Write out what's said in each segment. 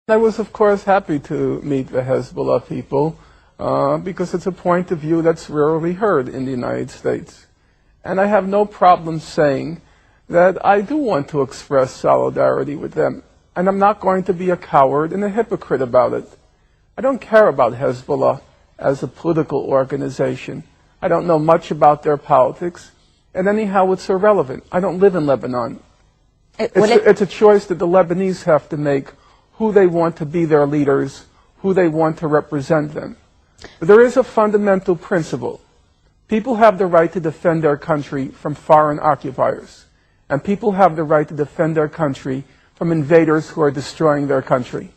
I was, of course, happy to meet the Hezbollah people because it's a point of view that's rarely heard in the United States. And I have no problem saying that I do want to express solidarity with them. And I'm not going to be a coward and a hypocrite about it. I don't care about Hezbollah as a political organization. I don't know much about their politics. And anyhow, it's irrelevant. I don't live in Lebanon. It's a choice that the Lebanese have to make, who they want to be their leaders, who they want to represent them. But there is a fundamental principle. People have the right to defend their country from foreign occupiers. And people have the right to defend their country from invaders who are destroying their country.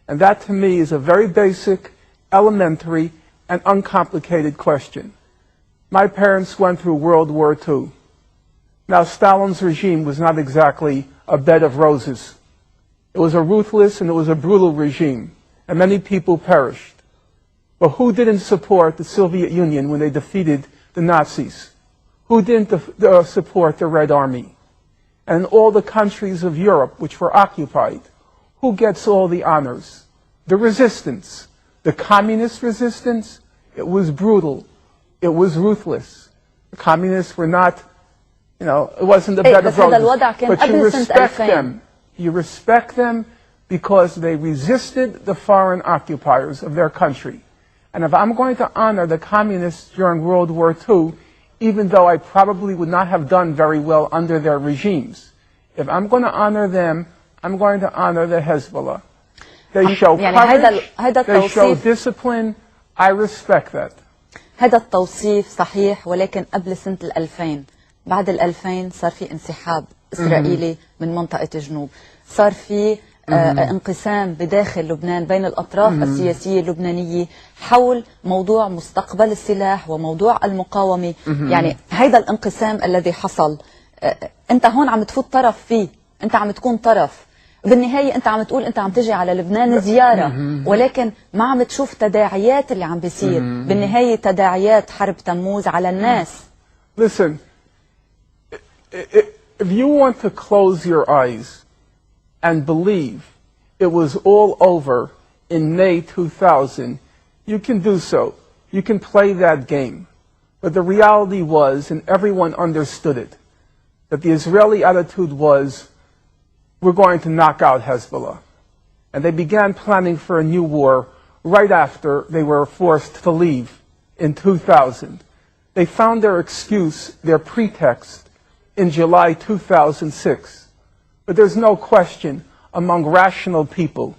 And that, to me, is a very basic, elementary, and uncomplicated question. My parents went through World War II. Now, Stalin's regime was not exactly a bed of roses. It was a ruthless and it was a brutal regime, and many people perished. But who didn't support the Soviet Union when they defeated the Nazis? Who didn't support the Red Army? And all the countries of Europe which were occupied, who gets all the honors? The resistance. The communist resistance, it was brutal. It was ruthless. The communists were not, it wasn't a bed of roses. But you respect them. You respect them because they resisted the foreign occupiers of their country. And if I'm going to honor the communists during World War II, even though I probably would not have done very well under their regimes, if I'm going to honor them, I'm going to honor the Hezbollah. They show courage, they show discipline. I respect that. هذا التوصيف صحيح، ولكن قبل سنة 2000 بعد 2000 صار في انسحاب إسرائيلي من منطقة الجنوب، صار في انقسام بداخل لبنان بين الأطراف السياسية اللبنانية حول موضوع مستقبل السلاح وموضوع المقاومة. يعني هذا الانقسام الذي حصل، أنت هون عم تفوت طرف فيه، أنت عم تكون طرف. بالنهاية أنت عم تقول أنت عم تجي على لبنان زيارة، ولكن ما عم تشوف تداعيات اللي عم بيصير. بالنهاية تداعيات حرب تموز على الناس. Listen, if you want to close your eyes and believe it was all over in May 2000, you can do so. You can play that game. But the reality was, and everyone understood it, that the Israeli attitude was, we're going to knock out Hezbollah. And they began planning for a new war right after they were forced to leave in 2000. They found their excuse, their pretext, in July 2006. But there's no question among rational people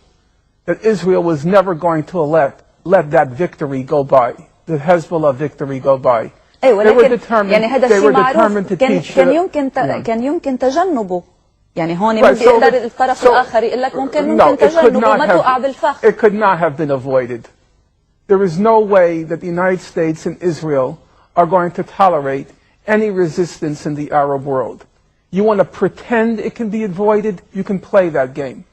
that Israel was never going to let that victory go by, the Hezbollah victory go by. They were determined to teach كان يمكن تجنبه. يعني هون بيقدر الطرف الآخر يقول لك ممكن تجنبه وما توقع بالفخ. It could not have been avoided. There is no way that the United States and Israel are going to tolerate any resistance in the Arab world. You want to pretend it can be avoided, you can play that game.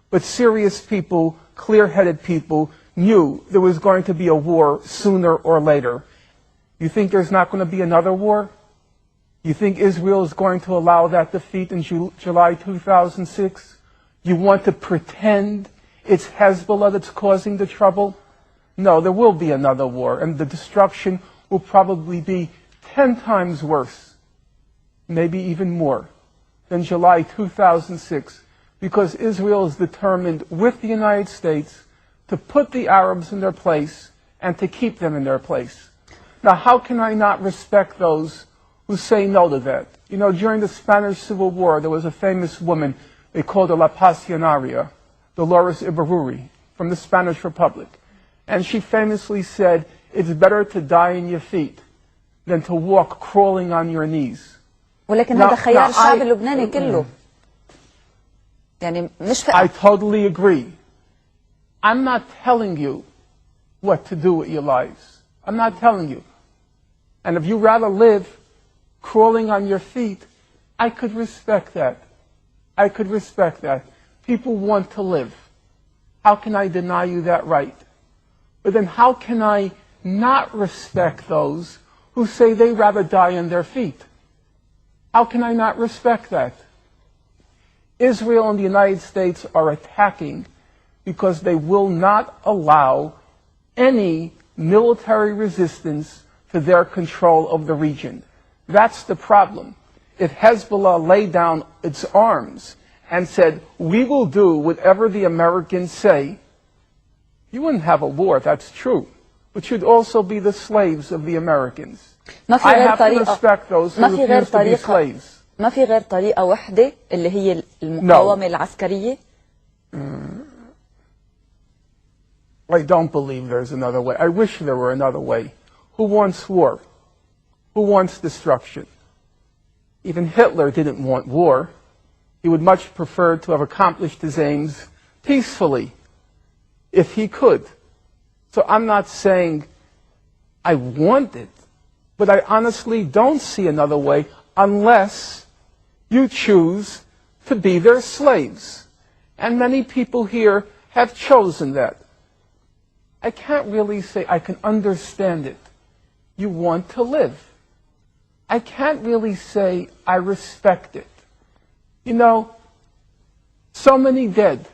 But serious people, clear-headed people, knew there was going to be a war sooner or later. You think there's not going to be another war? You think Israel is going to allow that defeat in July 2006? You want to pretend it's Hezbollah that's causing the trouble? No, there will be another war, and the destruction will probably be 10 times worse, maybe even more, than July 2006, because Israel is determined with the United States to put the Arabs in their place and to keep them in their place. Now, how can I not respect those who say no to that? During the Spanish Civil War, there was a famous woman, they called her La Pasionaria, Dolores Ibarruri, from the Spanish Republic. And she famously said, it's better to die in your feet than to walk crawling on your knees. ولكن هذا خيار الشعب اللبناني كله. يعني مش I totally agree. I'm not telling you what to do with your lives. I'm not telling you. And if you rather live crawling on your feet, I could respect that. I could respect that. People want to live. How can I deny you that right? But then how can I not respect those who say they rather die on their feet? How can I not respect that? Israel and the United States are attacking because they will not allow any military resistance to their control of the region. That's the problem. If Hezbollah laid down its arms and said, we will do whatever the Americans say, you wouldn't have a war, that's true. But you'd also be the slaves of the Americans. I have to respect those who refuse to be slaves. ما في غير طريقة واحدة اللي هي المقاومة العسكرية. I don't believe there's another way. I wish there were another way. Who wants war? Who wants destruction? Even Hitler didn't want war. He would much prefer to have accomplished his aims peacefully, if he could. So I'm not saying I want it, but I honestly don't see another way unless you choose to be their slaves. And many people here have chosen that. I can't really say I can understand it. You want to live. I can't really say I respect it. You know, so many dead,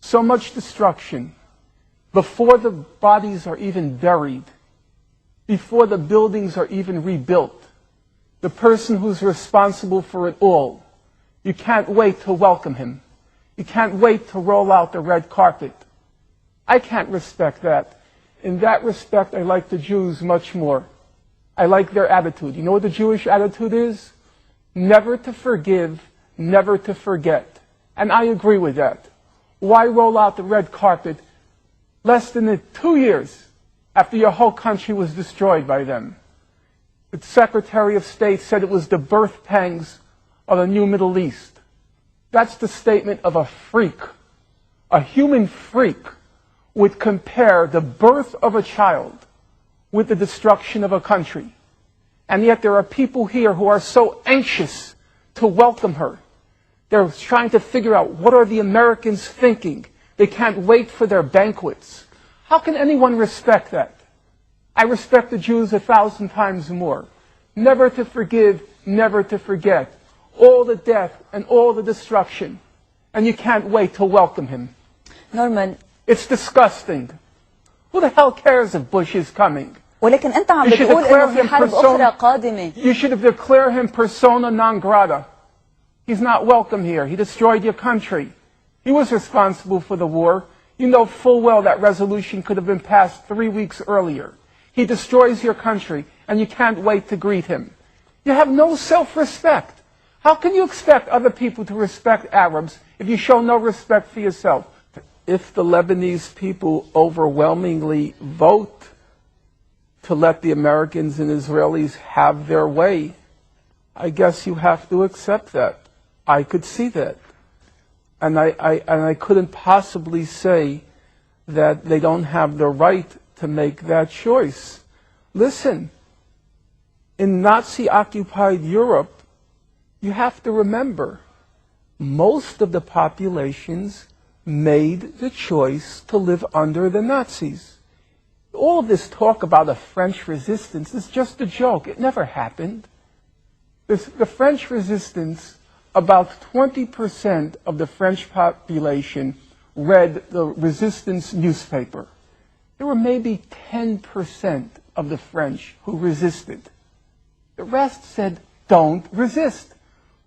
so much destruction, before the bodies are even buried, before the buildings are even rebuilt, the person who's responsible for it all, you can't wait to welcome him. You can't wait to roll out the red carpet. I can't respect that. In that respect, I like the Jews much more. I like their attitude. You know what the Jewish attitude is? Never to forgive, never to forget. And I agree with that. Why roll out the red carpet less than 2 years after your whole country was destroyed by them? The Secretary of State said it was the birth pangs of a new Middle East. That's the statement of a freak. A human freak would compare the birth of a child with the destruction of a country. And yet there are people here who are so anxious to welcome her. They're trying to figure out, what are the Americans thinking? They can't wait for their banquets. How can anyone respect that? I respect the Jews 1,000 times more. Never to forgive, never to forget. All the death and all the destruction. And you can't wait to welcome him. Norman. It's disgusting. Who the hell cares if Bush is coming? ولكن أنت عم بتقول إنه في حرب أخرى قادمة. You should have declared him persona non grata. He's not welcome here. He destroyed your country. He was responsible for the war. You know full well that resolution could have been passed 3 weeks earlier. He destroys your country, and you can't wait to greet him. You have no self-respect. How can you expect other people to respect Arabs if you show no respect for yourself? If the Lebanese people overwhelmingly vote to let the Americans and Israelis have their way, I guess you have to accept that. I could see that. And I couldn't possibly say that they don't have the right to make that choice. Listen, in Nazi-occupied Europe, you have to remember, most of the populations made the choice to live under the Nazis. All of this talk about a French resistance is just a joke. It never happened. The French resistance, about 20% of the French population read the resistance newspaper. There were maybe 10% of the French who resisted. The rest said, don't resist,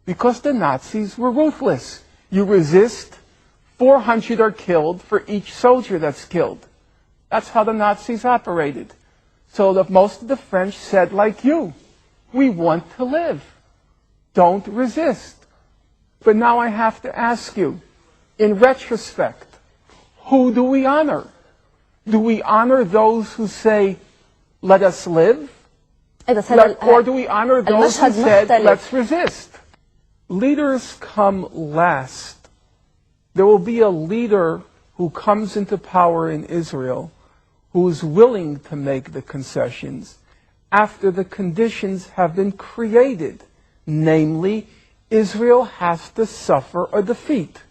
because the Nazis were ruthless. You resist, 400 are killed for each soldier that's killed. That's how the Nazis operated. So most of the French said, like you, we want to live. Don't resist. But now I have to ask you, in retrospect, who do we honor? Do we honor those who say, let us live? Or do we honor those who said, let's resist? Leaders come last. There will be a leader who comes into power in Israel who is willing to make the concessions after the conditions have been created. Namely, Israel has to suffer a defeat.